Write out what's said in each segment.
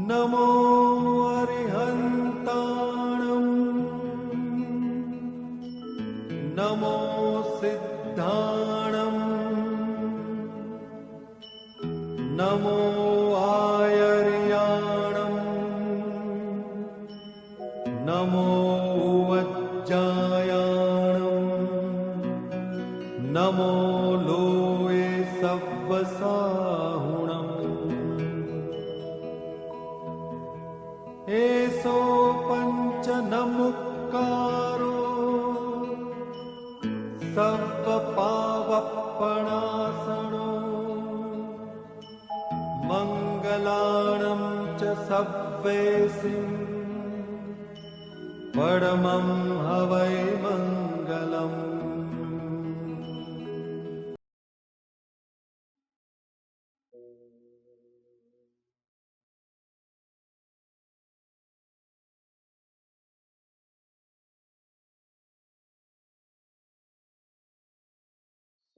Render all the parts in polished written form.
नमो अरिहन्ताणं नमो सिद्धाणं नमो आयर्याणं नमो वज्जायाणं नमो लोये सव्वसाहुणम् एसो पंच नमुक्कारो सव्वपावप्पणासनो मंगलाणं च सव्वेसिं परमं हवै मंगलम्।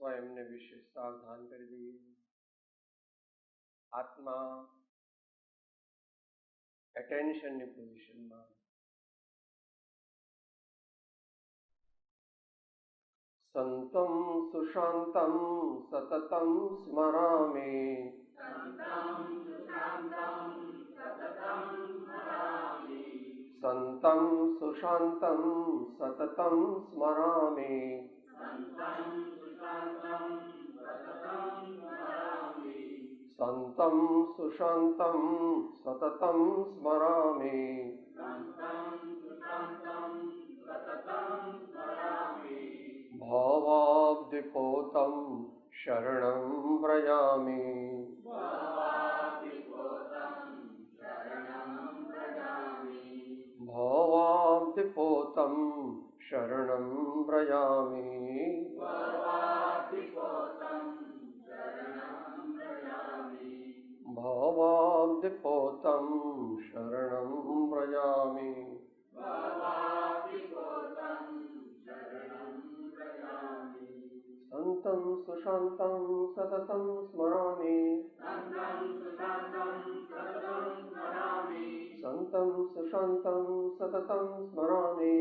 સ્વયંને વિશે સાવધાન કરી દઈએ. આત્મા એટેન્શનની પોઝિશનમાં, સંતમ સુશાંતમ સતતમ સ્મરામિ, સંતમ સુશાંતમ સતતમ સ્મરામિ, સંતમ સુશાંતમ સતતમ સ્મરામિ, ભાવાબ્ધિપોતમ શરણં વ્રજામિ, ભાવાબ્ધિપોતમ શરણં વ્રજામિ, ભાવાબ્ધિપોતમ શરણં વ્રજામિ, સંતં સુશાંતં સતતં સ્મરામિ, સંતં સુશાંતં સતતં સ્મરામિ,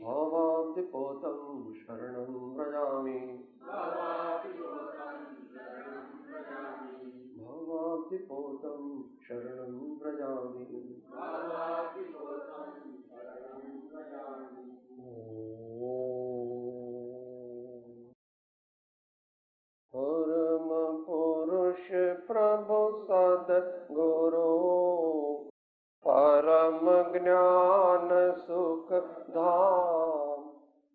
ભાવાબ્ધિપોતં શરણં વ્રજામિ, ભાવાબ્ધિપોતં શરણં વ્રજામિ. પરમ પુરુષ પ્રભુ સદગુરુ પરમ જ્ઞાન સુખ ધામ,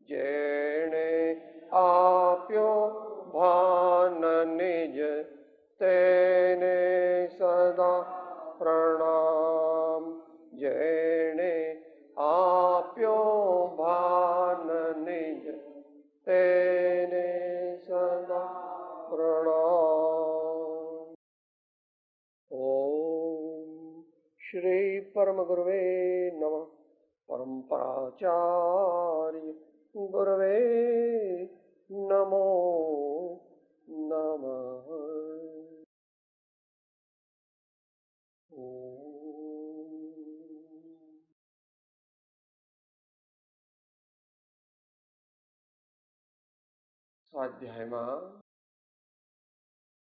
જેણે આપ્યો ભાન નિજ તેને સદા પ્રણામ, જેણે આપ્યો ભાન નિજ તેને સદા પ્રણામ. ઓમ શ્રી પરમ ગુરુવે નમઃ. પરંપરાચાર્ય ગુરુવે નમો નમઃ. સ્વાધ્યાયમાં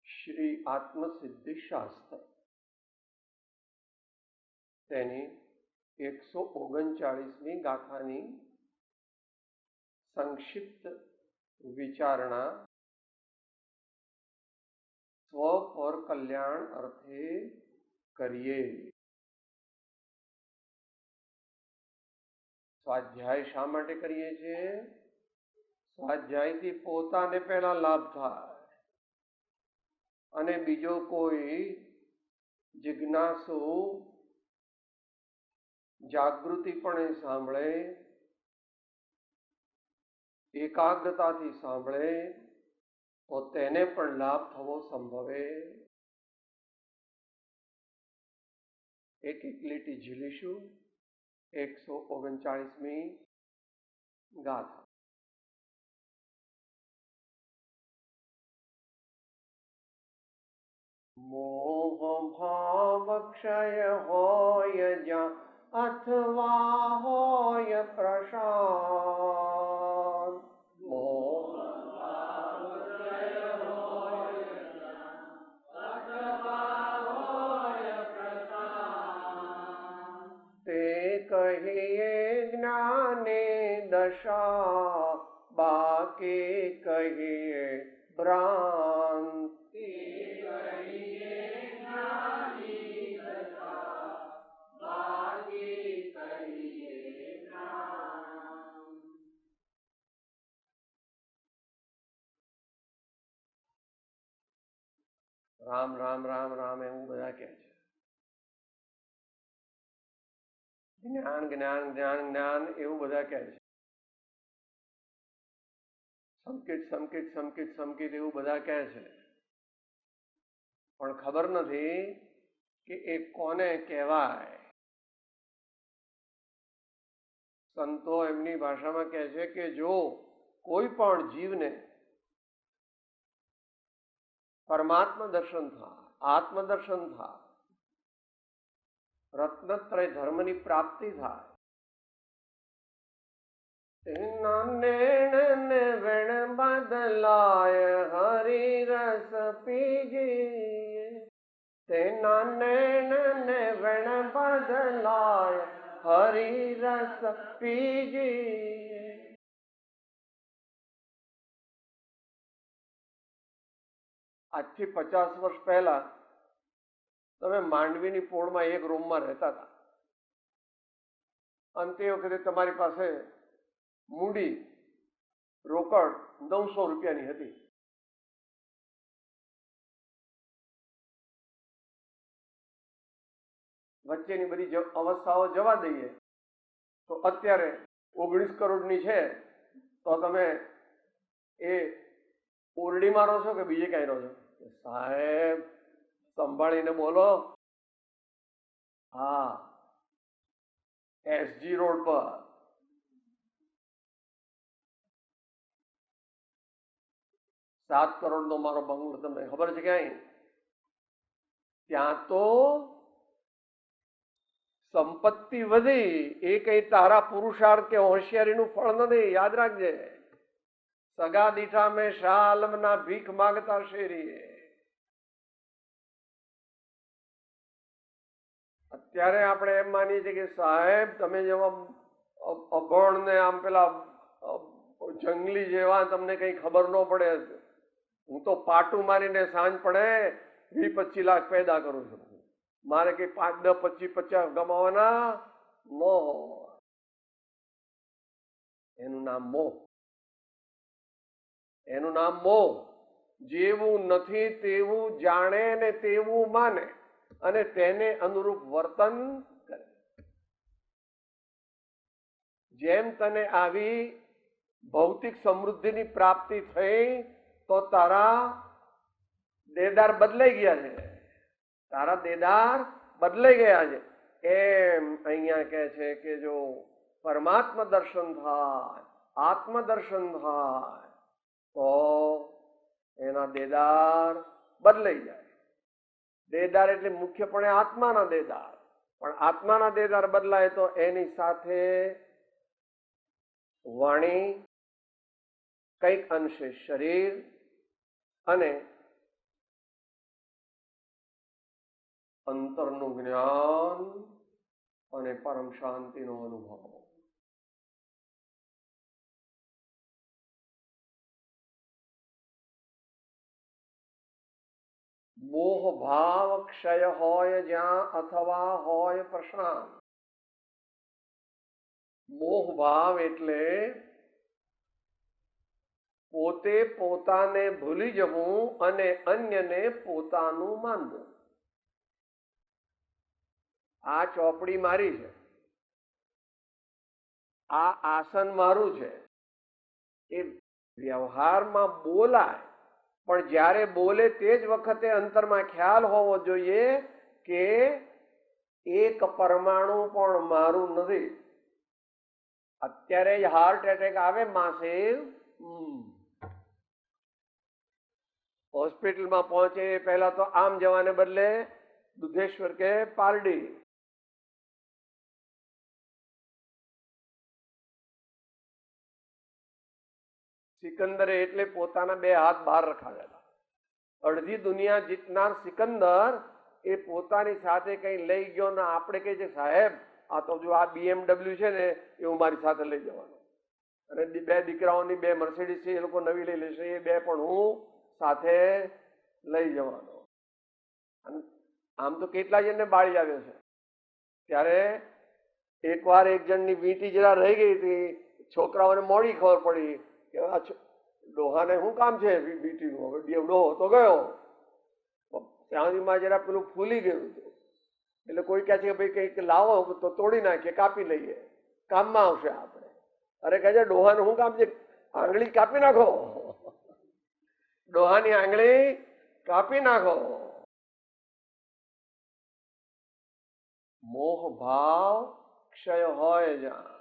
શ્રી આત્મસિદ્ધિ શાસ્ત્ર તેની 139મી ગાથાની સંક્ષિપ્ત વિચારણા સ્વ પર કલ્યાણ અર્થે કરીએ. સ્વાધ્યાય શા માટે કરીએ છીએ? સ્વાધ્યાયથી પોતાને પહેલા લાભ થાય અને બીજો કોઈ જિજ્ઞાસુ જાગૃતિપણે સાંભળે, એકાગ્રતાથી સાંભળે તો તેને પણ લાભ થવો સંભવે. એક લીટી ઝીલીશું. 139મી ગાથા. મોહ ભાવ ક્ષય હોય જ્યાં અથવા હોય પ્રશાંત. મોહ તે કહીએ જ્ઞાની દશા, બાકી કહીએ ભ્રાંત. રામ રામ રામ રામ એવું બધા કહે છે. જ્ઞાન જ્ઞાન જ્ઞાન જ્ઞાન એવું બધા કહે છે. સંકેત સંકેત સંકેત સંકેત એવું બધા કહે છે, પણ ખબર નથી કે એ કોને કહેવાય. સંતો એમની ભાષામાં કહે છે કે જો કોઈ પણ જીવને પરમાત્મા દર્શન થાય, આત્મદર્શન થાય, રત્નત્રય ધર્મની પ્રાપ્તિ થાય, તેના નેણ ને વેણ બદલાય હરિ રસ પીજીએ. તેના નેણ ને વેણ બદલાય હરિ રસ પીજીએ. આજથી 50 વર્ષ પહેલા તમે માંડવીની પોળમાં એક રૂમમાં રહેતા હતા, અને તે વખતે તમારી પાસે મૂડી રોકડ 900 રૂપિયાની હતી. વચ્ચેની બધી અવસ્થાઓ જવા દઈએ તો અત્યારે 19 કરોડની છે, તો તમે એ ઓરડીમાં રહો છો કે બીજે ક્યાંય રહો છો? સાહેબ સંભાળીને બોલો. હા, SG રોડ પર. $7 કરોડનો મારો બંગલો તમને ખબર છે ક્યાંય? ત્યાં તો સંપત્તિ વધી એ કઈ તારા પુરુષાર્થ કે હોશિયારીનું ફળ નથી, યાદ રાખજે. સગા દીઠા મેં શાહ આલમના ભીખ માંગતા શેરીએ. અત્યારે આપણે એમ માનીએ છીએ કે સાહેબ તમે જેવા અભણ ને આમ પેલા જંગલી જેવા, તમને કઈ ખબર ન પડે. હું તો પાટું મારીને સાંજ પડે 20-25 લાખ પેદા કરું છું. મારે કઈ 5, 10, 25, 50 કમાવાના ન હોય. એનું નામ મોહ. એનું નામ મોહ. જેવું નથી તેવું જાણે ને તેવું માને અને તેને અનુરૂપ વર્તન કરે. જેમ તને આવી ભૌતિક સમૃદ્ધિની પ્રાપ્તિ થઈ તો તારા દેદાર બદલાઈ ગયા છે. તારા દેદાર બદલાઈ ગયા છે. એમ અહીંયા કહે છે કે જો પરમાત્મા દર્શન થાય, આત્મદર્શન થાય તો એના દેદાર બદલાઈ જાય. દેદાર એટલે મુખ્યપણે આત્માના દેદાર, પણ આત્માના દેદાર બદલાય તો એની સાથે વાણી, કઈક અંશે શરીર અને અંતરનું જ્ઞાન અને પરમ શાંતિનો અનુભવ. મોહ ભાવ ક્ષય હોય જ્યાં અથવા હોય પ્રશાંત. મોહ ભાવ એટલે પોતે પોતાને ભૂલી જવું અને અન્યને પોતાનું માનવું. આ ચોપડી મારી છે, આ આસન મારું છે, એ વ્યવહારમાં બોલાય, પણ જ્યારે બોલે તે જ વખતે અંતરમાં ખ્યાલ હોવો જોઈએ કે એક પરમાણુ પણ મારું નથી. અત્યારે જ હાર્ટ એટેક આવે માસિવ, હોસ્પિટલમાં પહોંચે પહેલા તો આમ જવાને બદલે દુધેશ્વર કે પારડી. સિકંદરે એટલે પોતાના બે હાથ બહાર રખાવેલા. અડધી દુનિયા જીતનાર સિકંદર એ પોતાની સાથે કઈ લઈ ગયો ને આપણે કહીએ છે સાહેબ આ તો જો આ BMW છે ને એ હું મારી સાથે લઈ જવાનો, અને બે દીકરાઓની બે મર્સિડીઝ છે એ લોકો નવી લઈ લેશે, એ બે પણ હું સાથે લઈ જવાનો. અને આમ તો કેટલા જણને બાળી આવ્યો છે. ત્યારે એકવાર એક જણની વીંટી જરા રહી ગઈ હતી, છોકરાઓને મોડી ખબર પડી કે આ ડોહાને શું કામ છે વીંટીનું, હવે ડોહો તો ગયો. ત્યાં સુધીમાં જરા પેલું ફૂલી ગયું હતું, એટલે કોઈ કહે છે કે ભાઈ કંઈક લાવો તો તોડી નાખીએ, કાપી લઈએ, કામમાં આવશે આપણે. અરે કહે છે ડોહાનું શું કામ છે, આંગળી કાપી નાખો, ડોહાની આંગળી કાપી નાખો. મોહ ભાવ ક્ષય હોય જ્યાં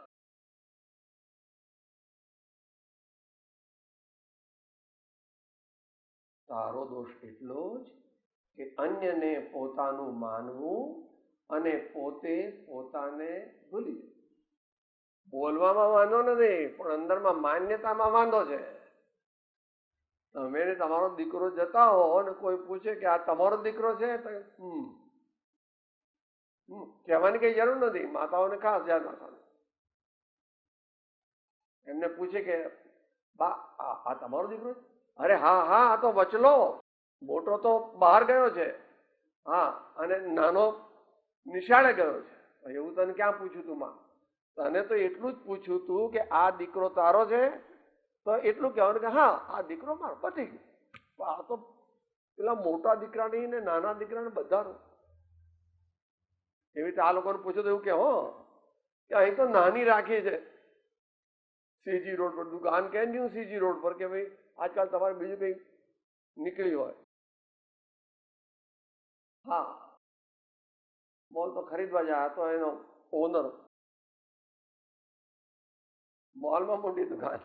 તારો દોષ એટલો જ કે અન્યને પોતાનું માનવું અને પોતે પોતાને ભૂલી જવું. બોલવામાં વાંધો નથી, પણ અંદરમાં માન્યતામાં વાંધો છે. તમે તમારો દીકરો જતા હો અને કોઈ પૂછે કે આ તમારો દીકરો છે, કહેવાની કઈ જરૂર નથી. માતાઓને ખાસ ધ્યાન રાખવાનું. એમને પૂછે કે બા આ તમારો દીકરો છે? અરે હા હા આ તો વચલો, મોટો તો બહાર ગયો છે, હા, અને નાનો નિશાળે ગયો છે. એવું તને ક્યાં પૂછ્યું તું માં? તને તો એટલું જ પૂછ્યું તું કે આ દીકરો તારો છે, તો એટલું કહેવાનું કે હા આ દીકરો મારો, પતી ગયું. આ તો પેલા મોટા દીકરાની ને નાના દીકરાને બધાનું. એવી રીતે આ લોકોને પૂછ્યું તો એવું કે હો કે અહીં તો નાની રાખી છે સીજી રોડ પર, દુકાન કેમ નહીં સીજી રોડ પર, કે ભાઈ આજકાલ તમારે બીજું કઈ નીકળી હોય. હા, મોલ તો ખરીદવા જાય તો એનો ઓનર, મોલમાં મોટી દુકાન,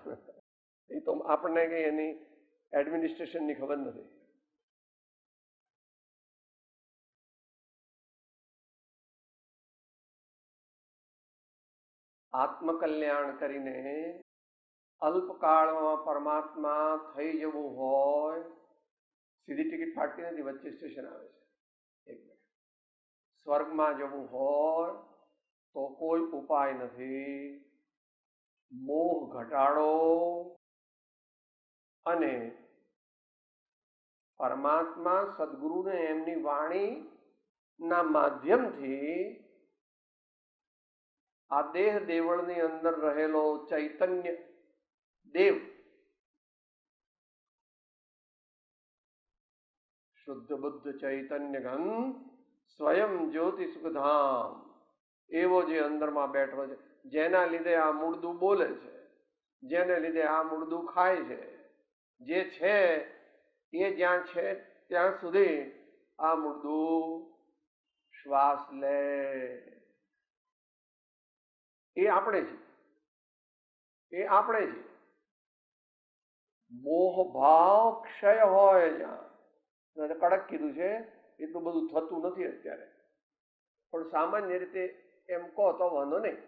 એ તો આપણને કઈ એની એડમિનિસ્ટ્રેશનની ખબર નથી. આત્મકલ્યાણ કરીને અલ્પકાળમાં પરમાત્મા થઈ જવું હોય, સીધી ટિકિટ ફાટતી નથી, વચ્ચે સ્ટેશન આવે છે. એક મિનિટ. સ્વર્ગમાં જવું હોય તો કોઈ ઉપાય નથી. મોહ ઘટાડો અને પરમાત્મા સદગુરુને એમની વાણીના માધ્યમથી આ દેહ દેવળની અંદર રહેલો ચૈતન્ય દેવ, શુદ્ધ બુદ્ધ ચૈતન્ય ઘન સ્વયં જ્યોતિ સુખધામ, એવો જે અંદરમાં બેઠો છે, જેના લીધે આ મૂળદું બોલે છે, જેને લીધે આ મૂળદું ખાય છે, જે છે એ જ્યાં છે ત્યાં સુધી આ મૂળદું શ્વાસ લે, એ આપણે છીએ, એ આપણે છીએ. મોહ ભાવ ક્ષય હોય જ્યાં, કડક કીધું છે, એટલું બધું થતું નથી અત્યારે, પણ સામાન્ય રીતે એમ કહો તો વાંધો નહીં.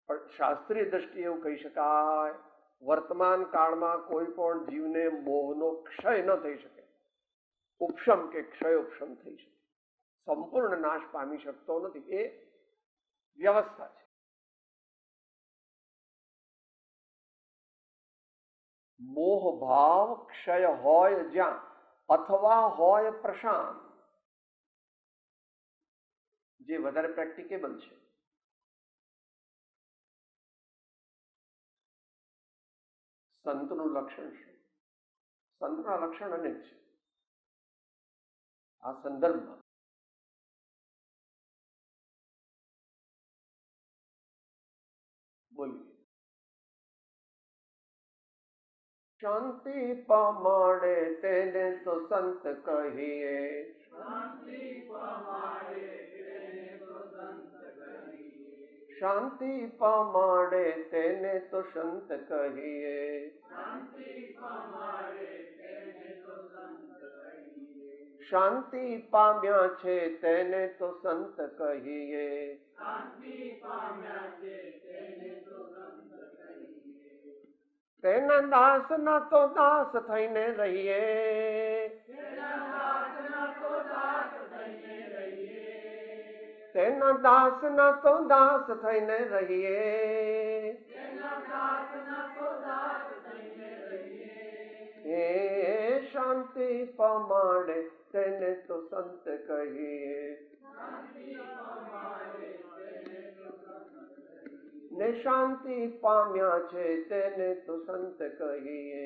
પણ શાસ્ત્રીય દ્રષ્ટિએ એવું કહી શકાય, વર્તમાન કાળમાં કોઈ પણ જીવને મોહનો ક્ષય ન થઈ શકે, ઉપશમ કે ક્ષય ઉપશમ થઈ શકે, સંપૂર્ણ નાશ પામી શકતો નથી. એ વ્યવસ્થા છે. મોહ ભાવ ક્ષય હોય જ્યાં અથવા હોય પ્રશાંત, જે વધારે પ્રેક્ટિકેબલ છે. સંતનું લક્ષણ શું? સંતના લક્ષણ અનેક છે. આ સંદર્ભમાં બોલીએ. શાંતિ પામાડે તેને તો સંત કહીએ, શાંતિ પામાડે તેને તો સંત કહીએ, શાંતિ પામાડે તેને તો સંત કહીએ, શાંતિ પામાડે તેને શાંતિ પામ્યા છે તેને તો સંત કહીએ. તેના દાસ ના તો દાસ થઈને રહીએ. તેના દાસ ના તો દાસ થઈને રહીએ. એ શાંતિ પમાડે તેને તો સંત કહીએ. ને શાંતિ પામ્યા છે તેને તો સંત કહીએ.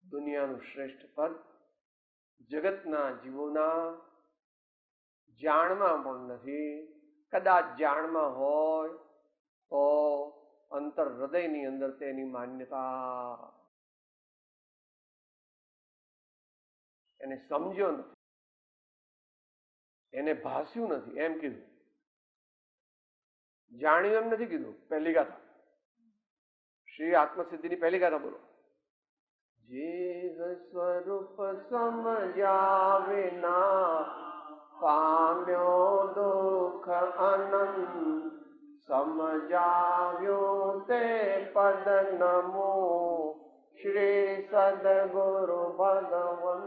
દુનિયાનું શ્રેષ્ઠ પદ જગતના જીવોના જાણમાં પણ નથી. કદાચ જાણમાં હોય તો અંતર હૃદયની અંદર તેની માન્યતા એને સમજ્યો નથી, એને ભાસ્યું નથી એમ કીધું. જાણ્યું એમ નથી કીધું. પહેલી ગાથા, શ્રી આત્મસિદ્ધિની પહેલી ગાથા બોલો. જે સ્વરૂપ સમજ્યા વિના પામ્યો દુઃખ અનંત, સમજાવ્યો તે પદ નમો શ્રી સદગુરુ ભગવન.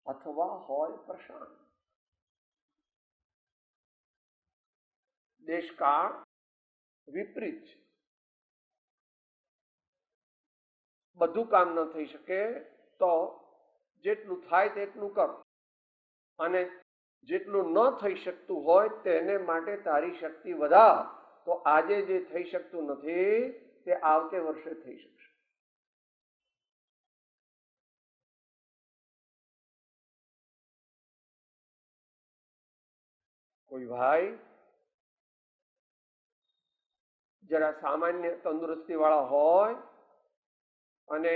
અથવા હોય પ્રશાંત. દેશકાળ વિપરીત છે. બધું કામ ન થઈ શકે તો જેટલું થાય તેટલું કરો, અને જેટલું ન થઈ શકતું હોય તેને માટે તારી શક્તિ વધાર. તો આજે જે થઈ શકતું નથી તે આવતે વર્ષે થઈ શકશે. કોઈ ભાઈ જરા સામાન્ય તંદુરસ્તી વાળા હોય અને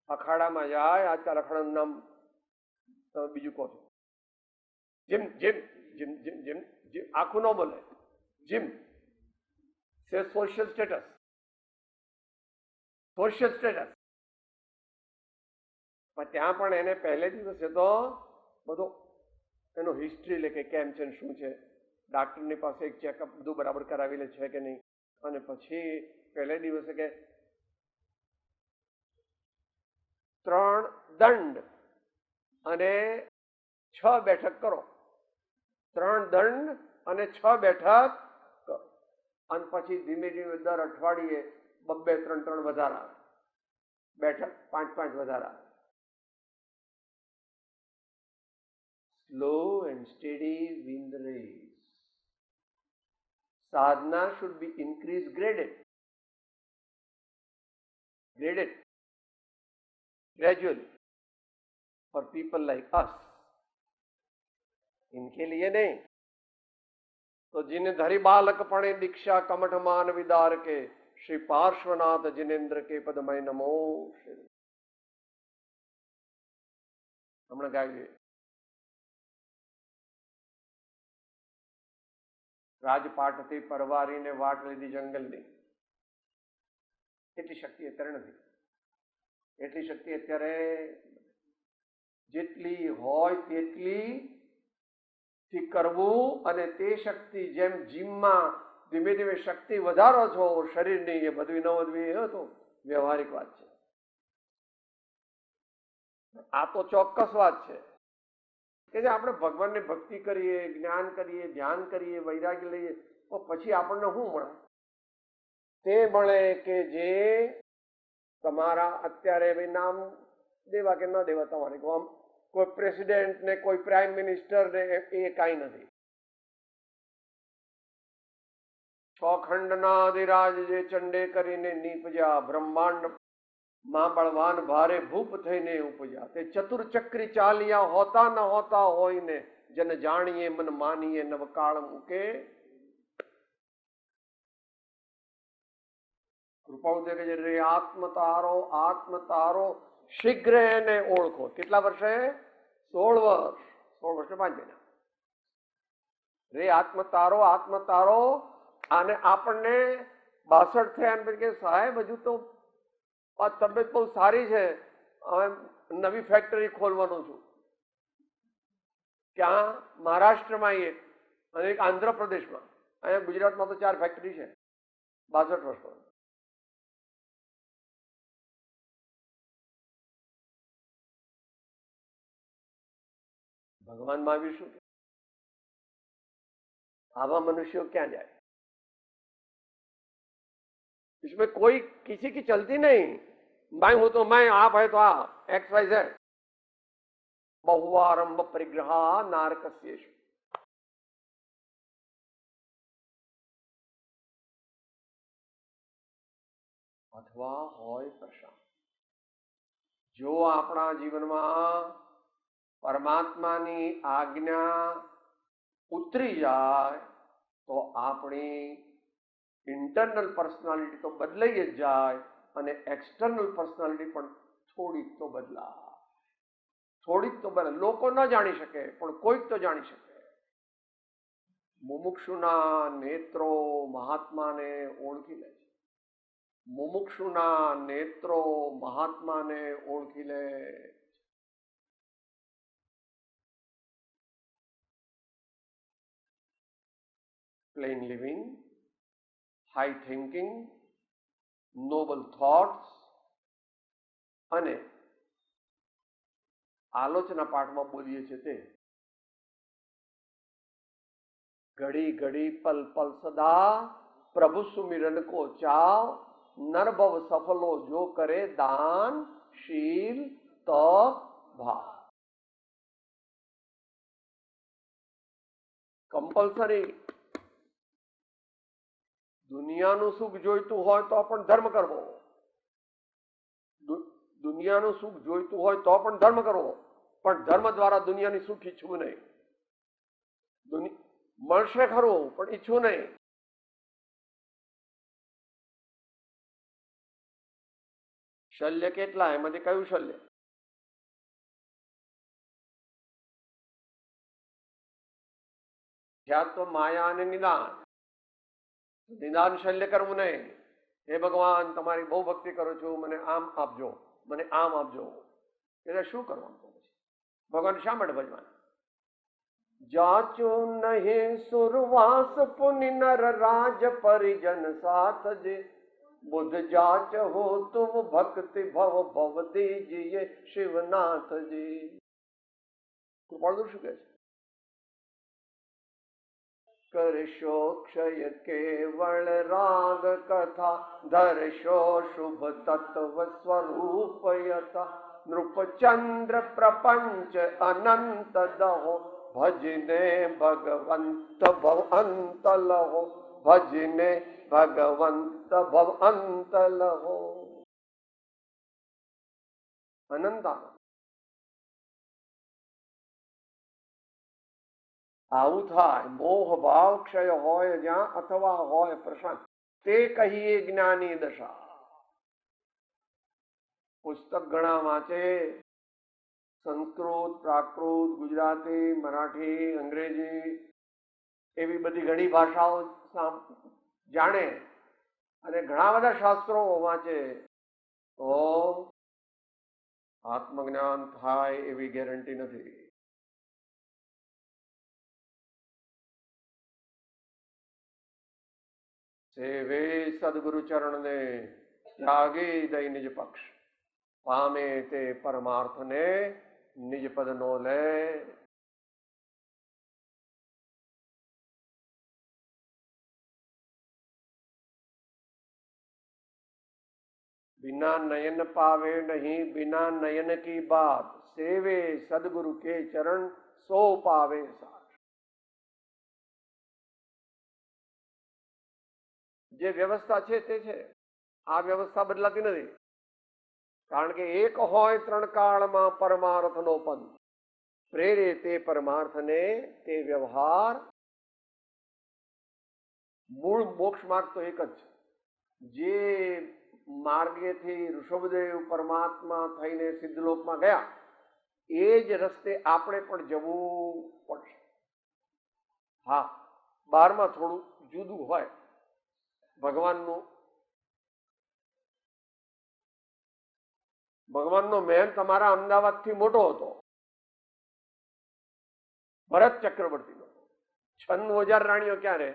અખાડામાં જાય. આજકાલ અખાડાનું નામ તમે બીજું કહો છો, gym gym gym gym gym gym, આખું ન બોલે, જીમ સે સોશિયલ સ્ટેટસ, સોશિયલ સ્ટેટસ. પણ ત્યાં પણ એને પહેલે દિવસે તો બધો એનો હિસ્ટ્રી લે કે કેમ છે ને શું છે, ડાક્ટરની પાસે એક ચેકઅપ બધું બરાબર કરાવી લે છે કે નહીં. અને પછી પહેલે દિવસે કે 3 દંડ અને 6 બેઠક કરો. 3 દંડ અને 6 બેઠક કરો. અને પછી ધીમે ધીમે દર અઠવાડિયે 2-2, 3-3 વધારા, બેઠક 5-5 વધારા. Slow and steady win the race. Sadhana should be increased graded. Gradually. For people like us. इनके लिए नहीं. तो जिन्हें धरी बालक पणे दीक्षा कमठ मान विदार के श्री पार्श्वनाथ जिनेन्द्र के पदमय नमो. हमने गाय રાજપાટથી પરવારીને વાટ લીધી જંગલની. એટલી શક્તિ અત્યારે નથી. એટલી શક્તિ અત્યારે જેટલી હોય તેટલી થી કરવું, અને તે શક્તિ જેમ જીમમાં ધીમે ધીમે શક્તિ વધારો છો શરીરની, એ વધવી ન વધવી એ તો વ્યવહારિક વાત છે. આ તો ચોક્કસ વાત છે કે જે આપણે ભગવાનની ભક્તિ કરીએ, જ્ઞાન કરીએ, ધ્યાન કરીએ, વૈરાગ્ય લઈએ, તો પછી આપણને શું મળે? તે મળે કે જે તમારા અત્યારે નામ દેવા કે ન દેવા તમારે, આમ કોઈ પ્રેસિડેન્ટ ને કોઈ પ્રાઇમ મિનિસ્ટર ને એ કાંઈ નથી. 6 ખંડના અધિરાજ જે ચંડે કરીને નીપજ્યા, બ્રહ્માંડ માં બળવાન ભારે ભૂપ થઈને ઉપજ્યા. તે ચતુર ચક્રી ચાલ્યા, હોતા ન હોતા હોય ને જન જાણીએ મન માનીએ નવકાળ મૂકે. કૃપાળુ કે છે રે આત્મ તારો શીઘ્ર એને ઓળખો. કેટલા વર્ષે? 16 વર્ષ. 16 વર્ષે 5 મહિના. રે આત્મ તારો. અને આપણને 62 થયા એમ કે સાહેબ હજુ તો આ તબિયત બહુ સારી છે, હવે નવી ફેક્ટરી ખોલવાનો છું. ક્યાં? મહારાષ્ટ્રમાં એક અને એક આંધ્રપ્રદેશમાં. અહીંયા ગુજરાતમાં તો 4 ફેક્ટરી છે 62 વર્ષમાં. भगवान महावीर શું કે आवा मनुष्यों क्या जाए, इसमें कोई किसी की चलती नहीं. मैं हूं तो मैं, आप है तो आप, एक्स वाई जेड. बहुआरंभ परिग्रहा नारकस्येषु. અથવા હોય પ્રશાંત. જો આપણા જીવનમાં પરમાત્માની આજ્ઞા ઉતરી જાય તો આપણી ઇન્ટરનલ પર્સનાલિટી તો બદલાઈ જ જાય અને એક્સટર્નલ પર્સનાલિટી પણ થોડીક તો બદલાય. થોડીક તો બદલાય. લોકો ન જાણી શકે પણ કોઈક તો જાણી શકે. મુમુક્ષુના નેત્રો મહાત્માને ઓળખી લે. મુમુક્ષુના નેત્રો મહાત્માને ઓળખી લે. plain living, high thinking, noble thoughts અને આલોચના પાઠમાં બોલીએ છીએ તે ઘડી ઘડી પલ પલ સદા પ્રભુ સુમિરન કો ચાવ નરભવ સફલો જો કરે દાન શીલ તપ ભાવ. કમ્પલસરી દુનિયાનું સુખ જોઈતું હોય તો પણ ધર્મ કરવો. દુનિયાનું સુખ જોઈતું હોય તો પણ ધર્મ કરવો, પણ ધર્મ દ્વારા દુનિયાની સુખ ઈચ્છવું નહીં. મળશે ખરું પણ ઈચ્છવું નહીં. શલ્ય કેટલા? એમાંથી કયું શલ્ય? ત્યાં તો માયા અને નિદાન. નિદાન શલ્ય કરવું નહીં. હે ભગવાન, તમારી બહુ ભક્તિ કરું છું, મને આમ આપજો, મને આમ આપજો. એટલે શું કરવાનું? ભગવાન શા માટે ભજવાના? જાચું નહીં સુરવાસ પુનિ નર રાજ પરિજન સાથ જે બુદ્ધ જાચ હો તુમ ભક્તિ ભવ ભવ દીજીએ શિવનાથજી. કૃપાળુ શું કહે છે? કરશો ક્ષય કેવળ રાગ કથા ધરશો શુભ તત્વ સ્વરૂપ યથા નૃપચંદ્ર પ્રપંચ અનંત દહો ભજને ભગવંત ભવ અંત લહો ભજને ભગવંત ભવ અંત લહો. અનંતા આવું થાય. મોહ ભાવ ક્ષય હોય જ્યાં અથવા હોય પ્રશાંત, તે કહીએ જ્ઞાની દશા. પુસ્તક ઘણા વાંચે, સંસ્કૃત, પ્રાકૃત, ગુજરાતી, મરાઠી, અંગ્રેજી એવી બધી ઘણી ભાષાઓ જાણે અને ઘણા બધા શાસ્ત્રો વાંચે તો આત્મજ્ઞાન થાય એવી ગેરંટી નથી. સેવે સદગુરુ ચરણ ને ત્યાગે દઈ નિજ પક્ષ પામે તે પરમાર્થ ને નિજ પદ નો લે. बिना नयन पावे नहीं बिना नयन की बात सेवे सदगुरु के चरण सो पावे साथ. જે વ્યવસ્થા છે તે છે. આ વ્યવસ્થા બદલાતી નથી, કારણ કે એક હોય ત્રણ કાળમાં પરમાર્થનો પંથ. પ્રેરે તે પરમાર્થને તે વ્યવહાર. મૂળ મોક્ષ માર્ગ તો એક જ છે. જે માર્ગેથી ઋષભદેવ પરમાત્મા થઈને સિદ્ધલોકમાં ગયા એ જ રસ્તે આપણે પણ જવું પડશે. હા, બહારમાં થોડું જુદું હોય. ભગવાનનો મહેલ તમારા અમદાવાદથી મોટો હતો, ભરત ચક્રવર્તીનો. 96,000 રાણીઓ ક્યાં રહે?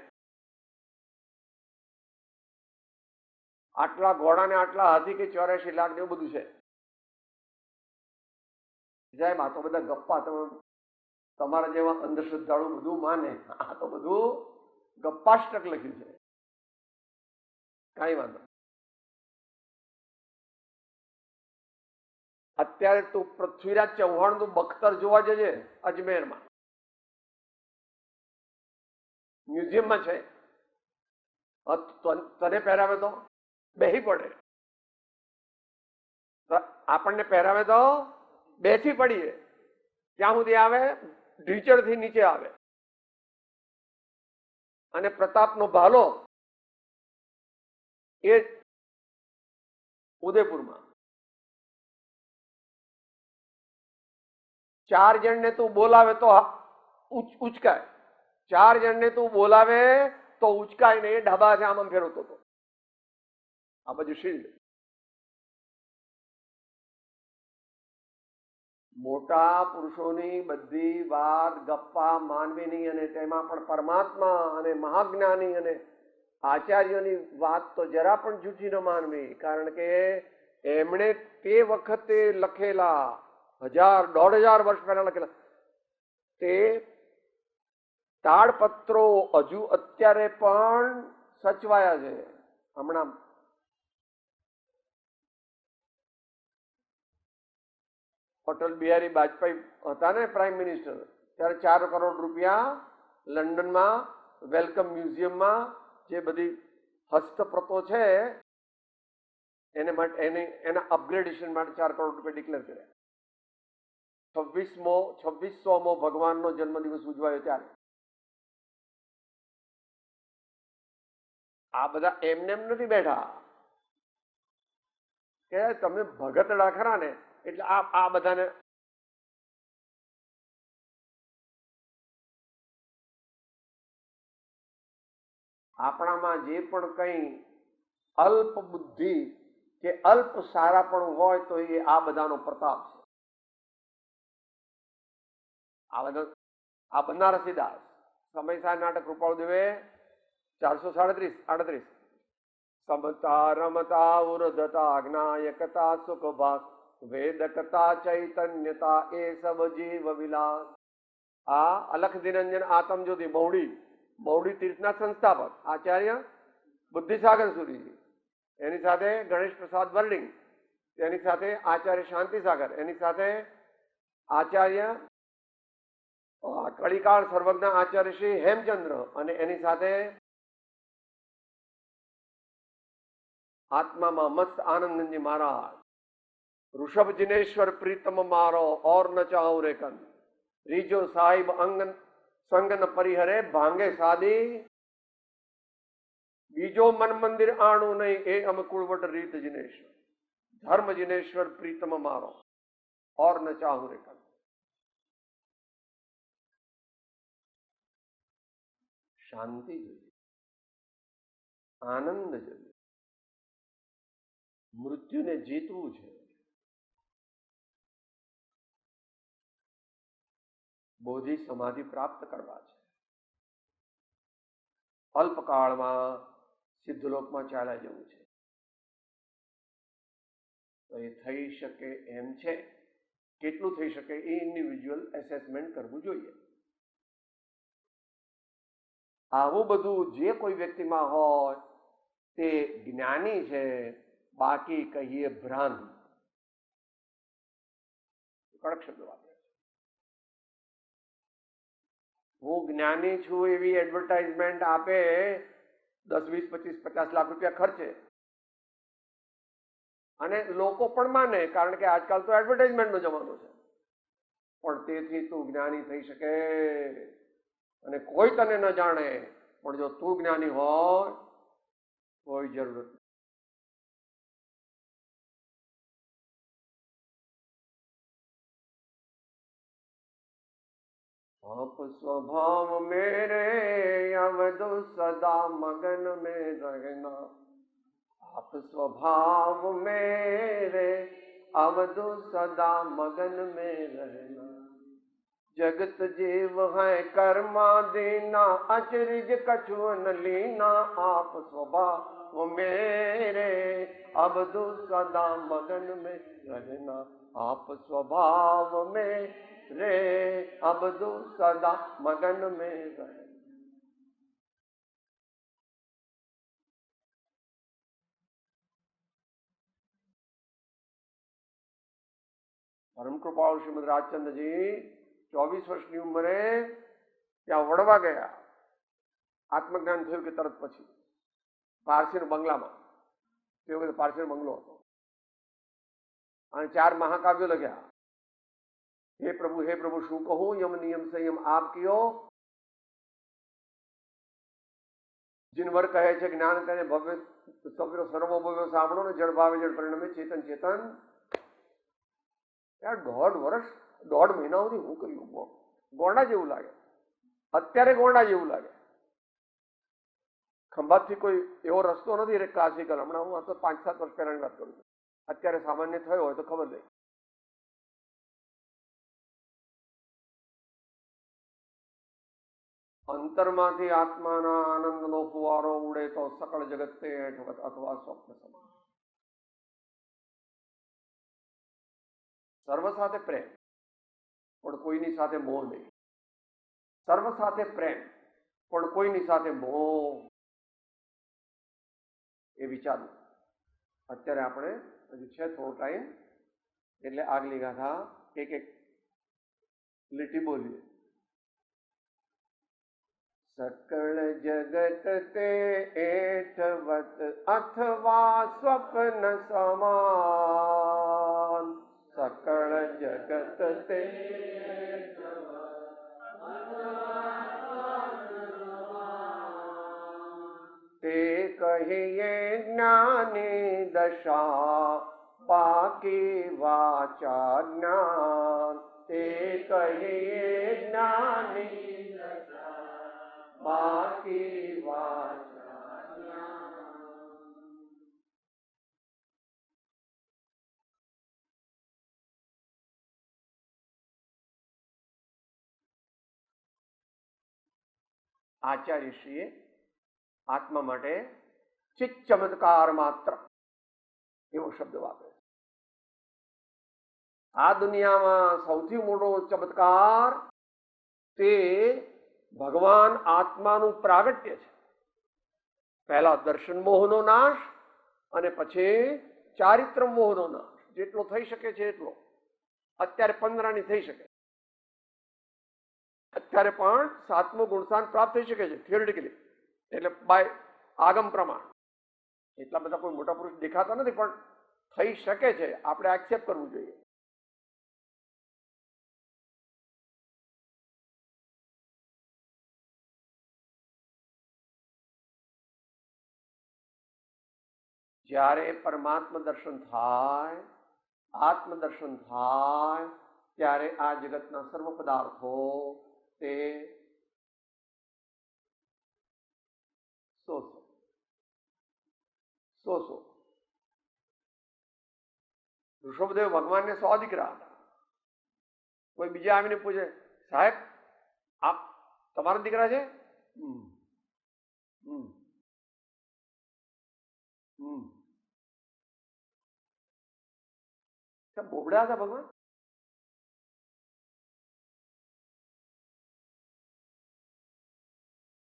આટલા ઘોડા ને આટલા હાથી કે 84 લાખ ને એવું બધું છે. સાહેબ, આ તો બધા ગપ્પા. તમે તમારા જેવા અંધશ્રદ્ધાળુ બધું માને. આ તો બધું ગપ્પાષ્ટક લખ્યું છે. કઈ વાંધો. અત્યારે તું પૃથ્વીરાજ ચૌહાણ નું બખ્તર જોવા જજે અજમેરમાં, મ્યુઝિયમમાં છે. તને પહેરાવે તો બેસી પડે, આપણને પહેરાવે તો બેસી પડીએ. ક્યાં સુધી આવે? ઢીચડથી નીચે આવે. અને પ્રતાપનો ભાલો એ ઉદયપુરમાં. 4 જણને તું બોલાવે તો ઉચકાય. 4 જણને તું બોલાવે તો ઉચકાય ને. એ ઢાબા છે, આમ ફેરવતો હતો. આ બાજુ શિલ્ડ. મોટા પુરુષોની બધી વાત ગપ્પા માનવીની, અને તેમાં પણ પરમાત્મા અને મહાજ્ઞાની અને આચાર્યોની વાત તો જરા પણ જૂઠી ન માનવી. કારણ કે એમણે તે વખતે લખેલા 1000-1500 વર્ષ પહેલા લખેલા તે તાડપત્રો હજુ અત્યારે પણ સચવાયા છે. હમણાં અટલ બિહારી વાજપેયી હતા ને પ્રાઇમ મિનિસ્ટર, ત્યારે 4 કરોડ રૂપિયા લંડનમાં વેલકમ મ્યુઝિયમમાં જે બધી હસ્તપ્રતો છે એને માટે એના અપગ્રેડેશન માટે 4 કરોડ રૂપિયા ડિક્લેર કર્યા. 26મો ભગવાનનો જન્મદિવસ ઉજવાયો ત્યારે. આ બધા એમને નથી બેઠા કે તમે ભગતડા ખરા ને એટલે આ બધાને આપણામાં જે પણ કંઈ અલ્પ બુદ્ધિ કે અલ્પ સારાપણું હોય તો એ આ બધાનો પ્રતાપ છે. આ બનારસી દાસ સમયસાર નાટક કૃપાળુદેવે 437-38 સમતા રમતા ઉર્ધતા જ્ઞાયકતા સુખભાસ વેદકતા ચૈતન્યતા એ સબ જીવ વિલાસ. આ અલખ નિરંજન આત્મજ્યોતિ મહુડી તીર્થના સંસ્થાપક આચાર્ય બુદ્ધિસાગર સુરીજી, એની સાથે ગણેશ પ્રસાદ વર્લિંગ, એની સાથે આચાર્ય શાંતિસાગર, એની સાથે આચાર્ય કળીકાળ સર્વજ્ઞ આચાર્ય શ્રી હેમચંદ્ર, અને એની સાથે આત્મામાં મસ્ત આનંદજી મહારાજ. ઋષભ જિનેશ્વર પ્રીતમ મારો ઓર ન ચાહું રે કન, રીજો સાહિબ અંગન સંગન પરિહરે ભાંગે સાદી, બીજો મન મંદિર આણું નહીં એ અમકુળવટ રીત જિનેશ્વર, ધર્મ જિનેશ્વર પ્રીતમ મારો ઓર ન ચાહું રે કન. શાંતિ જોઈએ, આનંદ જોઈએ, મૃત્યુને જીતવું છે. બોધિ સમાધિ પ્રાપ્ત કરવા છે. અલ્પકાળમાં સિદ્ધલોકમાં ચાલ્યા જવું છે. તો એ થઈ શકે એમ છે. કેટલું થઈ શકે એ ઇન્ડિવિજ્યુઅલ એસેસમેન્ટ કરવું જોઈએ. આવું બધું જે કોઈ વ્યક્તિમાં હોય તે જ્ઞાની છે, બાકી કહીએ ભ્રાંત. કડક શબ્દો વાપરે. હું જ્ઞાની છું એવી એડવર્ટાઇઝમેન્ટ આપે, 10, 20, 25, 50 લાખ રૂપિયા ખર્ચે, અને લોકો પણ માને, કારણ કે આજકાલ તો એડવર્ટાઇઝમેન્ટનો જમાનો છે. પણ તેથી તું જ્ઞાની થઈ શકે. અને કોઈ તને ન જાણે, પણ જો તું જ્ઞાની હોય કોઈ જરૂર નથી. आप स्वभाव मेरे अवधु सदा मगन में रहना. आप स्वभाव मेरे अवधु सदा मगन में रहना. जगत जीव है कर्मादीना अचरज कछुअन लीना. आप स्वभाव मेरे अवधु सदा मगन में रहना. आप स्वभाव में रे अबदु सदा मगन में रहे. પરમ કૃપાળુ શ્રીમદ રાજચંદ્રજી 24 વર્ષની ઉંમરે ત્યાં વડવા ગયા. આત્મજ્ઞાન થયું કે તરત પછી પારસી બંગલામાં, તે વખતે પારસી બંગલો હતો, અને 4 મહાકાવ્યો લખ્યા. હે પ્રભુ શું કહું, યમ નિયમ સંયમ આપ કયો. જીનવર કહે છે જ્ઞાન તેને ભવ્ય સર્વભવ્ય સાંભળો ને જળ ભાવે જળ પરિણમે ચેતન ચેતન. યાર 1.5 વર્ષ 1.5 મહિના સુધી હું કર્યું, ગોંડા જેવું લાગે. અત્યારે ગોંડા જેવું લાગે. ખંભાતથી કોઈ એવો રસ્તો નથી રે ક્લાસિકલ. હમણાં હું તો 5-7 વર્ષ પહેલાની વાત કરું છું. અત્યારે સામાન્ય થયો હોય તો ખબર નહીં. અંતરમાંથી આત્માના આનંદનો ફુવારો ઉડે તો સકળ જગત તે હેઠ અથવા સ્વપ્ન સમાન. સર્વ સાથે પ્રેમ, પણ કોઈની સાથે મોહ નહીં. સર્વ સાથે પ્રેમ, પણ કોઈની સાથે મોહ. એ વિચારવું. અત્યારે આપણે હજુ છે થોડો ટાઈમ, એટલે આગલી ગાથા એક લીટી બોલીએ. सकल जगत ते एठवत अथवा स्वप्न समान. सकल जगत ते ते कहिए ज्ञानी दशा बाकी वाचा ज्ञान. ते कहिए ज्ञानी बाकी वाचा આચાર્યશ્રીએ આત્મા માટે ચિત્ત ચમત્કાર માત્ર એવો શબ્દ વાપરે. આ દુનિયામાં સૌથી મોટો ચમત્કાર તે ભગવાન આત્માનું પ્રાગટ્ય છે. પહેલા દર્શન મોહનો નાશ અને પછી ચારિત્ર મોહનો નાશ. જેટલો થઈ શકે છે એટલો. અત્યારે 15 થઈ શકે. અત્યારે પણ 7મો ગુણસ્થાન પ્રાપ્ત થઈ શકે છે થિયોરિટિકલી, એટલે બાય આગમ પ્રમાણ. એટલા બધા કોઈ મોટા પુરુષ દેખાતા નથી, પણ થઈ શકે છે. આપણે એક્સેપ્ટ કરવું જોઈએ. જ્યારે પરમાત્મા દર્શન થાય, આત્મદર્શન થાય, ત્યારે આ જગતના સર્વ પદાર્થો તે સો ઋષભદેવ ભગવાનને 100 દીકરા હતા. કોઈ બીજા આવીને પૂછે, સાહેબ આપ તમારા દીકરા છે? બોબડા હતા ભગવાન.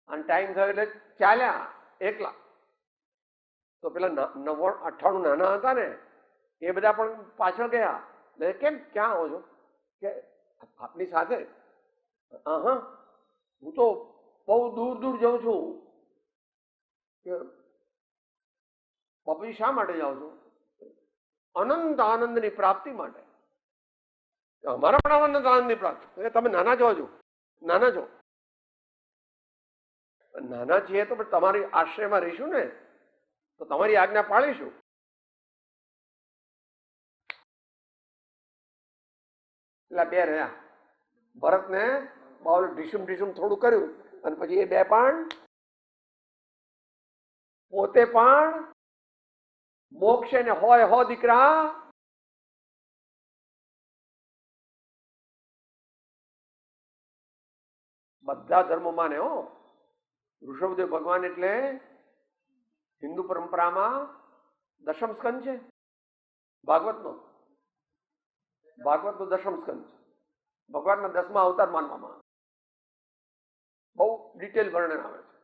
અને ટાઈમ થયો એટલે ચાલ્યા એકલા. તો પેલા 98 નાના હતા ને, એ બધા પણ પાછળ ગયા. એટલે કેમ ક્યાં આવો છો? કે આપની સાથે. હા, હું તો બહુ દૂર દૂર જાઉં છું. બાપુજી શા માટે જાઓ છો? અનંત આનંદની પ્રાપ્તિ માટે. અમારા પણ આનંદ નહીં પ્રાપ્ત. તમે નાના છો, હજુ નાના છો, નાના છીએ તો પણ તમારી આશ્રયમાં રહીશું ને, તો તમારી આજ્ઞા પાળીશું. એટલે બે રહ્યા. ભરતને બહુ ઢીસુમ ઢીસુમ થોડું કર્યું અને પછી એ બે પણ પોતે પણ મોક્ષે ને હોય હો દીકરા. બધા ધર્મો માને હો. ઋષભદેવ ભગવાન એટલે હિન્દુ પરંપરામાં દશમ સ્કંદ છે. ભાગવતનો દશમ સ્કંદ છે. ભગવાનના 10મા અવતાર માનવામાં બહુ ડિટેલ વર્ણન આવે છે.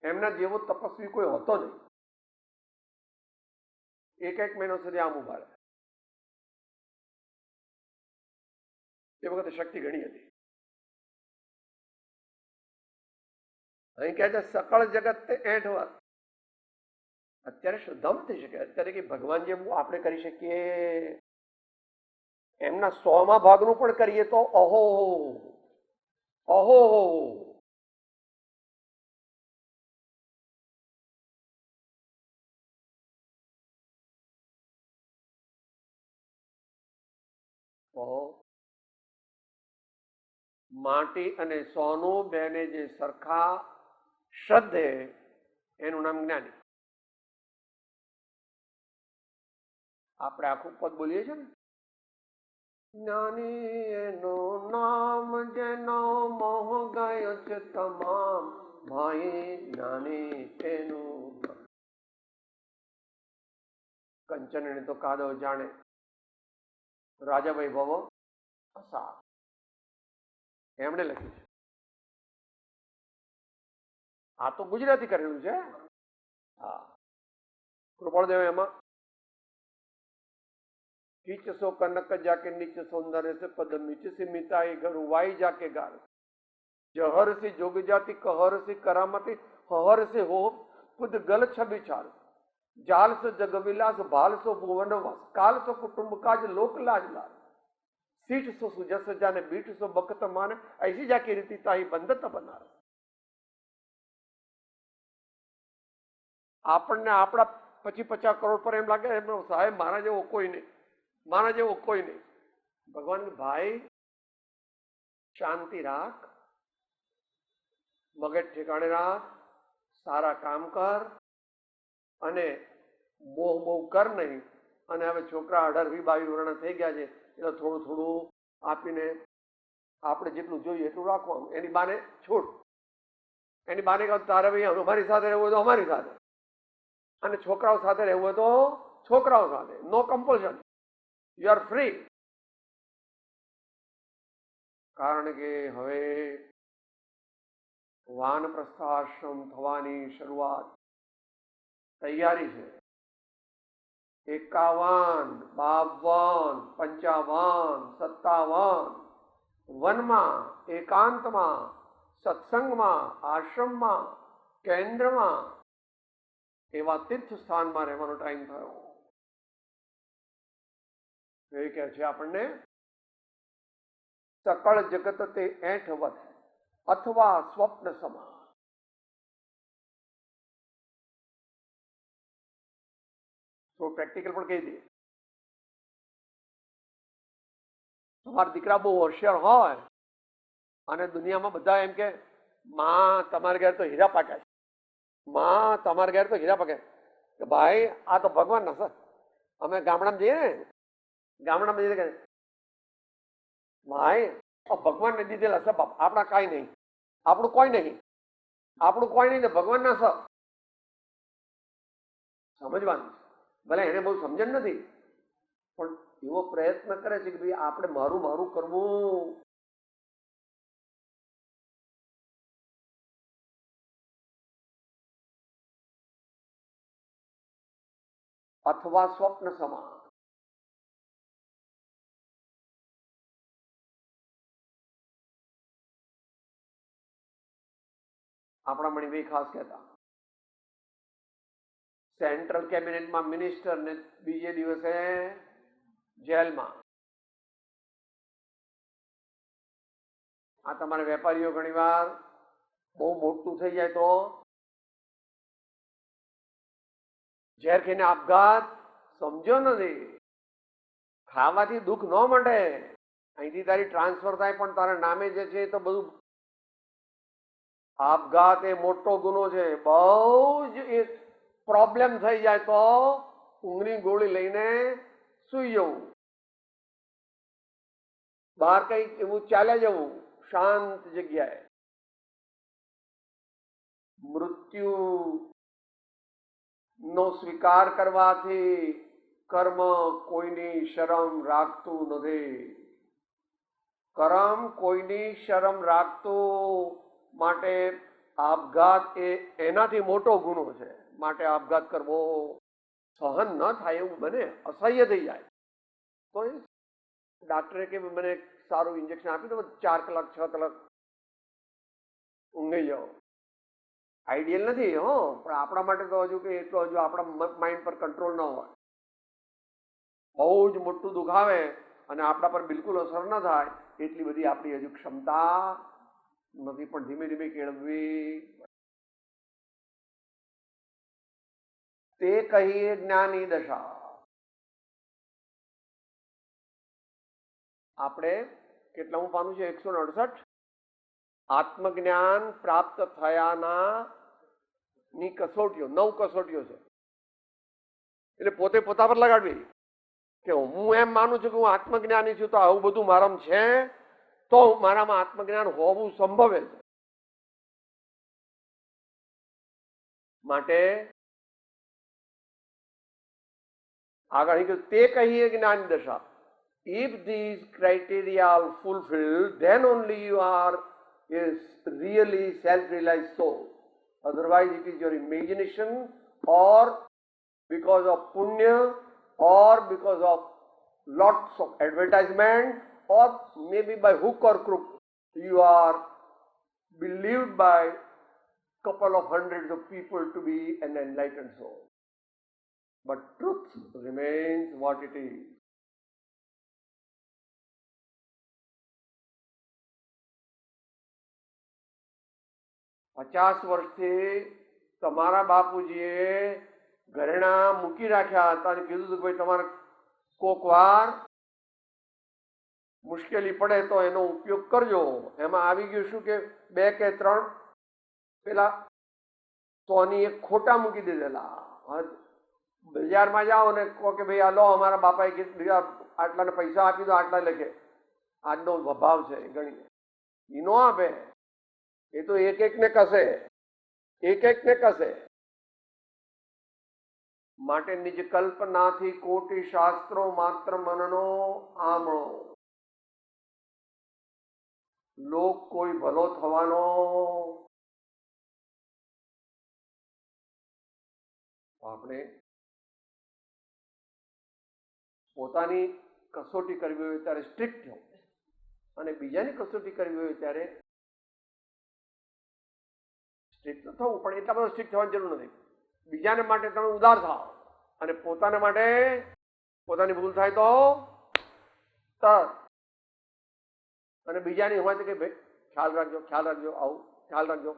એમના જેવો તપસ્વી કોઈ હોતો નહીં. એક મહિનો સુધી આમ ઉભા રહે. એ વખતે શક્તિ ઘણી હતી. અહીં કહે છે સકળ જગત તે 8 વાર. અત્યારે શ્રદ્ધામાં થઈ શકે. અત્યારે કે ભગવાન જેમ આપણે કરી શકીએ એમના 100મા ભાગનું પણ કરીએ તો અહો અહો. માટી અને સોનું બેને જે સરખા શ્રદ્ધે એનું નામ જ્ઞાની. આપણે આખું પદ બોલીએ છીએ ને, જ્ઞાની એનું નામ જેનો મોહ ગયો છે તમામ, ભાઈ જ્ઞાની એનું. કંચન તો કાદવ જાણે, રાજા વૈભવ અસા. એમણે લખ્યું છે. આ તો ગુજરાતી કરેલું છે. હા, કૃપાળદેવ એમાં कीच सो कनक जाके नीचे सौंदर्य से पद नीचे से मिताई घरू वाई जाके गार जहर से जोग जाति कहर से करामती हर से हो खुद गल छवि चाल जाल से जग विलास भाल सो भुवन वास काल सो कुटुंब काज लोक लाज लाल सीठ सो सुजस जाने बीठ सो बकत माने ऐसी जाके रीति ताही बंधत बनार. આપણને આપણા 50 કરોડ પર એમ લાગે એમનો સાહેબ મારા જેવો કોઈ નહીં, મારા જેવો કોઈ નહીં. ભગવાન ભાઈ શાંતિ રાખ, મગજ ઠેકાણે રાખ, સારા કામ કર અને મોહ બહુ કર નહીં. અને હવે છોકરા 18-22 વર્ષના થઈ ગયા છે એટલે થોડું થોડું આપીને આપણે જેટલું જોઈએ એટલું રાખવાનું. એની બાને છોડ. એની બાને કહું તારે ભાઈ અમારી સાથે રહેવું હોય તો અમારી સાથે, અને છોકરાઓ સાથે રહેવું હોય તો છોકરાઓ સાથે. નો કમ્પલ્શન, યુ આર ફ્રી. કારણ કે હવે વાનપ્રસ્થાશ્રમ થવાની શરૂઆત તૈયારી છે. 51, 52, 55, 57 વનમાં, એકાંતમાં, સત્સંગમાં, આશ્રમમાં, કેન્દ્રમાં એવા તીર્થ સ્થાનમાં રહેવાનો ટાઈમ થયો. એ કહે છે આપણને સકળ જગત તે 8 વત અથવા સ્વપ્ન સમા. તો પ્રેક્ટિકલ પણ કહી દે. તમારા દીકરા બહુ હોશિયાર હોય અને દુનિયામાં બધા એમ કે માં તમારે ઘેર તો હીરા પાક્યા છે, માં તમારે ઘેર તો હીરા પાક્યા કે ભાઈ આ તો ભગવાન ના સર. અમે ગામડામાં જઈએ ને, ગામડામાં જઈએ કે ભાઈ ભગવાનને દીધેલા સબ આપણા કાંઈ નહીં, આપણું કોઈ નહીં, આપણું કોઈ નહીં, ભગવાન ના સબ. સમજવાનું. ભલે એને બહુ સમજણ નથી પણ એવો પ્રયત્ન કરે છે કે ભાઈ આપણે મારું મારું કરવું. અથવા સ્વપ્ન સમા. આપણા મણિભાઈ ખાસ કહેતા સેન્ટ્રલ કેબિનેટમાં મિનિસ્ટર ને બીજે દિવસે જેલમાં. આ તમારા વેપારીઓ ઘણીવાર બહુ મોટું થઈ જાય તો ઝેર ખાઈને આપઘાત સમજ્યો નથી. ખાવાથી દુઃખ ન મળે, અહીંથી તારી ટ્રાન્સફર થાય પણ તારા નામે જે છે એ તો બધું. આપઘાત એ મોટો ગુનો છે. બહુ જ એ પ્રોબ્લેમ થઈ જાય તો ઊંઘની ગોળી લઈને સુઈ જવું, બહાર કઈક એવું ચાલ્યા જવું શાંત જગ્યાએ. મૃત્યુ નો સ્વીકાર કરવાથી કર્મ કોઈની શરમ રાખતું નથી. કર્મ કોઈની શરમ રાખતું, માટે આપઘાત એ એનાથી મોટો ગુનો છે. માટે આપઘાત કરવો સહન ન થાય એવું બને, અસહ્ય થઈ જાય તો ડાક્ટરે કે મને સારું ઇન્જેક્શન આપી દો, 4 કલાક 6 કલાક ઊંઘી જાઓ. આઈડિયલ નથી હો, પણ આપણા માટે તો હજુ કે એટલો હજુ આપણા માઇન્ડ પર કંટ્રોલ ન હોય. બહુ જ મોટું દુખાવે અને આપણા પર બિલકુલ અસર ન થાય એટલી બધી આપણી હજુ ક્ષમતા નથી, પણ ધીમે ધીમે કેળવવી. તે કહીએ જ્ઞાની દશા. આપણે કેટલામું પાનું છે? 168. આત્મજ્ઞાન પ્રાપ્ત થયાના ની કસોટીઓ, 9 કસોટીઓ છે. એટલે પોતે પોતા પર લગાડવી કે હું એમ માનું છું કે હું આત્મજ્ઞાની છું, તો આવું બધું મારામાં છે, તો મારામાં આત્મજ્ઞાન હોવું સંભવે છે. માટે આગળ તે કહીએ જ્ઞાન દશા. If these criteria are fulfilled, then only you are a really self-realized soul. Otherwise, it is your imagination, or because of punya, or because of lots of advertisement, or maybe by hook or crook, you are believed by couple of hundreds of people to be an enlightened soul. But truth remains what it is. પચાસ વર્ષથી તમારા બાપુજીએ ઘરેણા મૂકી રાખ્યા હતા અને કીધું કે ભાઈ તમારે કોક વાર મુશ્કેલી પડે તો એનો ઉપયોગ કરજો. એમાં આવી ગયું શું કે 2 કે 3 પેલા સોની એક ખોટા મૂકી દીધેલા. બજારમાં જાઓ ને કહો કે ભાઈ આ લો, અમારા બાપાએ કીધું આટલાને પૈસા આપી દો, આટલા લખે. આજનો ભાવ છે ગણીને એ નો આપે, એ તો એક એક ને કસે, એક એક ને કસે. માટે નિજ કલ્પનાથી કોટી શાસ્ત્રો માત્ર મનનો આમળો. લોક કોઈ ભલો થવાનો આપણે પોતાની કસોટી કરવી હોય ત્યારે સ્ટ્રિક્ટ થવું, અને બીજાની કસોટી કરવી હોય ત્યારે સ્ટ્રિક્ટ થવું, પણ એટલા બધા સ્ટ્રિક્ટ થવાની જરૂર નથી. બીજાને માટે તમે ઉદાર થાઓ અને પોતાને માટે પોતાની ભૂલ થાય તો તરત, અને બીજાની હોય તો કે ભાઈ ખ્યાલ રાખજો, ખ્યાલ રાખજો, આવું ખ્યાલ રાખજો.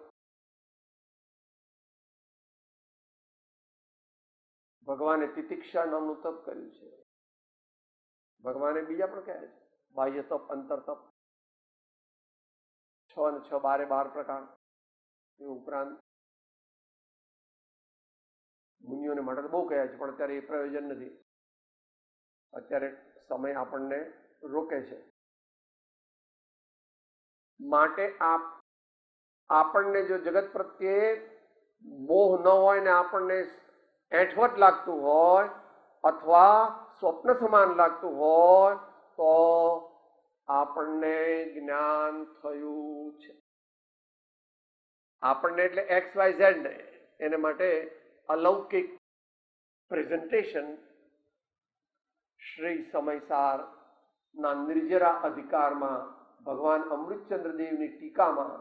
ભગવાને તિતિક્ષા નામનું તપ કર્યું છે. ભગવાને બીજા પણ કહે છે બાહ્ય તપ, અંતર તપ, 6 અને 6 12 પ્રકાર. એ ઉપરાંત મુનિઓને માટે તો બહુ કહ્યા છે, પણ અત્યારે એ પ્રયોજન નથી. અત્યારે સમય આપણને રોકે છે. માટે આપણને જો જગત પ્રત્યે મોહ ન હોય ને આપણને એઠવટ લાગતું હોય અથવા સ્વપ્ન સમાન લાગતું હોય તો આપણને જ્ઞાન થયું છે. આપણને એટલે XYZ ને, એને માટે અલૌકિક પ્રેઝન્ટેશન શ્રી સમયસાર ના નિર્જરા અધિકારમાં ભગવાન અમૃતચંદ્ર દેવની ટીકામાં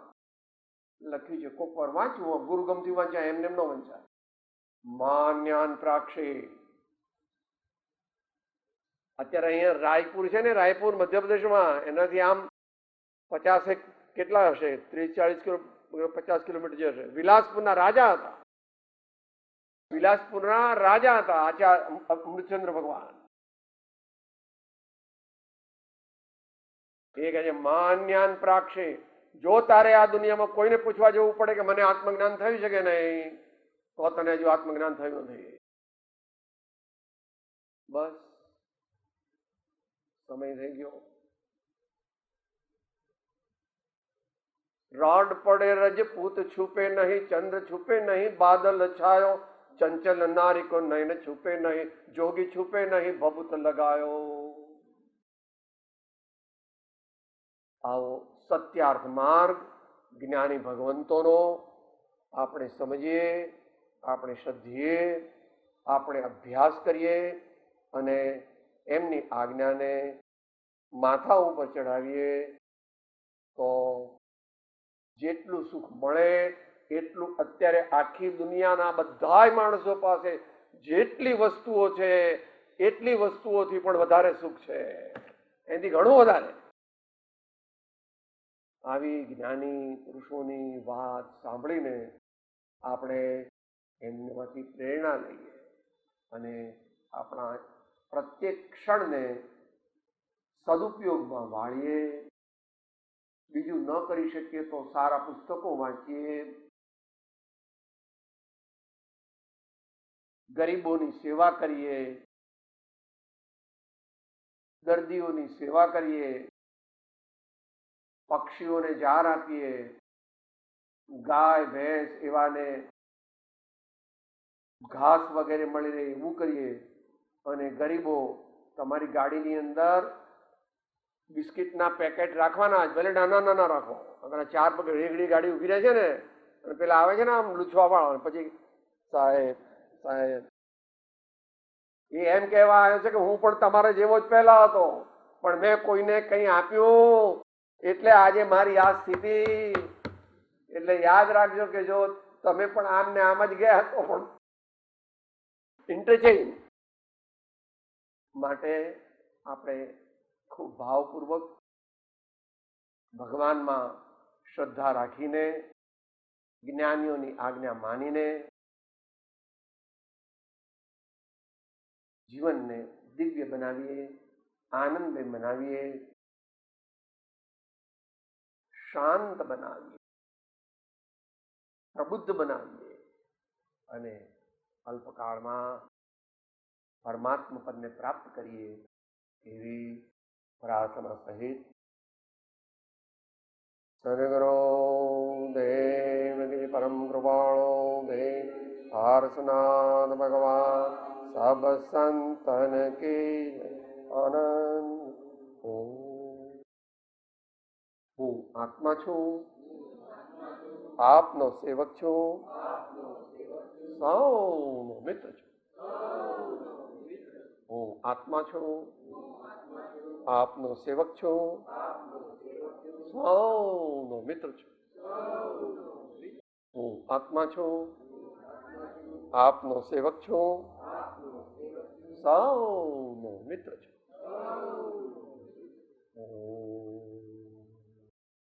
લખ્યું છે. કોક વાર વાંચવું, ગુરુગમથી વાંચ્યા, એમને એમ ન વંચાય. માન્યાન પ્રાક્ષે. અત્યારે અહીંયા રાયપુર છે ને, રાયપુર મધ્યપ્રદેશમાં, એનાથી આમ 50 કેટલા હશે, 30-40 કિલોમીટર જે હશે. વિલાસપુરના રાજા હતા. વિલાસપુરના રાજા હતા અમૃતચંદ્ર ભગવાન. એ કહે છે માન્યાન પ્રાક્ષે, જો તારે આ દુનિયામાં કોઈને પૂછવા જવું પડે કે મને આત્મજ્ઞાન થયું છે કે નહીં, તો તને હજુ આત્મજ્ઞાન થયું નથી. બસ સમય થઈ ગયો. રાડ પડે રજપૂત છુપે નહીં, ચંદ્ર છુપે નહીં, બાદલ છાયો, ચંચલ નારી કો નયન છુપે નહીં, જોગી છુપે નહીં, ભભૂત લગાયો. આવો સત્યાર્થ માર્ગ જ્ઞાની ભગવંતોનો આપણે સમજીએ, આપણે શ્રદ્ધીએ, આપણે અભ્યાસ કરીએ અને એમની આજ્ઞાને માથા ઉપર ચડાવીએ તો જેટલું સુખ મળે એટલું અત્યારે આખી દુનિયાના બધાય માણસો પાસે જેટલી વસ્તુઓ છે એટલી વસ્તુઓથી પણ વધારે સુખ છે, એનાથી ઘણું વધારે. આવી જ્ઞાની પુરુષોની વાત સાંભળીને આપણે એમનામાંથી પ્રેરણા લઈએ અને આપણા પ્રત્યેક ક્ષણને સદુપયોગમાં વાળીએ. બીજું ન કરી શકીએ તો સારા પુસ્તકો વાંચીએ, ગરીબોની સેવા કરીએ, દર્દીઓની સેવા કરીએ, પક્ષીઓને ઝાર આપીએ, ગાય ભેંસ એવાને ઘાસ વગેરે મળી રહે એવું કરીએ. અને ગરીબો, તમારી ગાડીની અંદર બિસ્કિટના પેકેટ રાખવાના જ, ભલે નાના નાના રાખો. અને 4 પગ રેગડી ગાડી ઉભી રહે છે ને, અને પેલા આવે છે ને આમ લૂછવા વાળા, પછી સાહેબ સાહેબ એ એમ કહેવા આવ્યો છે કે હું પણ તમારા જેવો જ પહેલા હતો, પણ મેં કોઈને કંઈ આપ્યું એટલે આજે મારી આ સ્થિતિ. એટલે યાદ રાખજો કે જો તમે પણ આમ ને આમ જ ગયા તો પણ ઇન્ટરચેન્જ માટે આપણે ખૂબ ભાવપૂર્વક ભગવાનમાં શ્રદ્ધા રાખીને, જ્ઞાનીઓની આજ્ઞા માનીને જીવનને દિવ્ય બનાવીએ, આનંદમય બનાવીએ, શાંત બનાવીએ, પ્રબુદ્ધ બનાવીએ અને અલ્પકાળમાં પરમાત્મા પદને પ્રાપ્ત કરીએ એવી પ્રાર્થના સહિત સદગુરુ દેવ પરમ કૃપાળો દેવ પાર્શનાથ ભગવાન સબ સંતન કી આનંદ. હું આત્મા છું, આપનો સેવક છું, સૌનો મિત્ર છું. હું આત્મા છું, આપનો સેવક છું, સૌનો મિત્ર છું. હું આત્મા છું, આપનો સેવક છું, સૌનો મિત્ર છું.